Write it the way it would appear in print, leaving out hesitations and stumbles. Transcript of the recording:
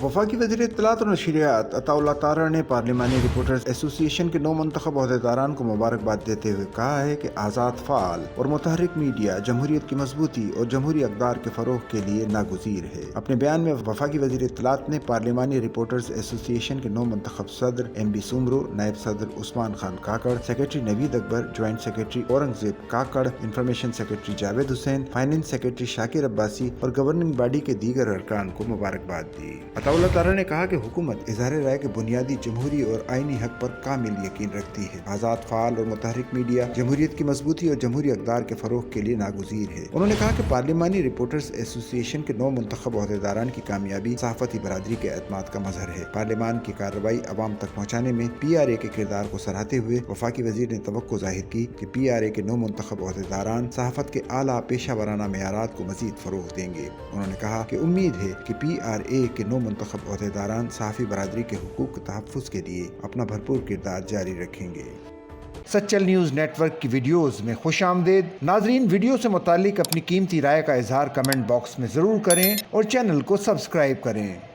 वफाकी वज़ीर इत्तलात और नशरियात अताउल्लाह तारा ने पार्लिमानी रिपोर्टर्स एसोसिएशन के 9 मुंतखब अहदेदारान को मुबारकबाद देते हुए कहा है कि आज़ाद, फ़ाल और मुतहर्रिक मीडिया जमहूरियत की मजबूती और जमहूरी अक़दार के फ़रोग़ के लिए नागुज़ीर है। अपने बयान में वफाकी वज़ीर इत्तलात ने पार्लिमानी रिपोर्टर्स एसोसिएशन के 9 मुंतखब सदर MB सुमरो, नायब सदर Usman Khan Kakar, secretary Naveed Akbar, joint secretary Aurangzeb Kakar, information secretary Javed Hussain, finance secretary Shakir Abbasi और गवर्निंग बॉडी के दीगर अरकान को मुबारकबाद दी। अताउल्लाह तारा ने कहा कि हुकूमत इज़हार राय के बुनियादी जमहूरी और आईनी हक पर कामिल यकीन रखती है। आज़ाद, फ़ाल और मुतहर्रिक मीडिया जमहूरियत की मजबूती और जमहूरी अक़दार के फ़रोग़ के लिए नागुज़ीर है। उन्होंने कहा कि पार्लिमानी रिपोर्टर्स एसोसिएशन के 9 मुंतखब अहदेदारान की कामयाबी सहाफ़ती बरादरी के एतमाद का मज़हर है। पार्लिमान की कार्रवाई अवाम तक पहुँचाने में PRA के किरदार को सराहते हुए वफाकी वज़ीर ने तवक्को ज़ाहिर की कि PRA के 9 मुंतखब अहदेदारान सहाफ़त के आला पेशा वराना मेयारात को मज़ीद फ़रोग़ देंगे। उन्होंने कहा कि उम्मीद है कि PRA के 9 मुंतखब अहदेदारान सहाफ़ी बरादरी के हुकूक के तहफ़्फ़ुज़ के लिए अपना भरपूर किरदार जारी रखेंगे। सच्चल न्यूज़ नेटवर्क की वीडियोस में खुशामदीद। नाजरीन, वीडियो से मुताल्लिक अपनी कीमती राय का इजहार कमेंट बॉक्स में ज़रूर करें और चैनल को सब्सक्राइब करें।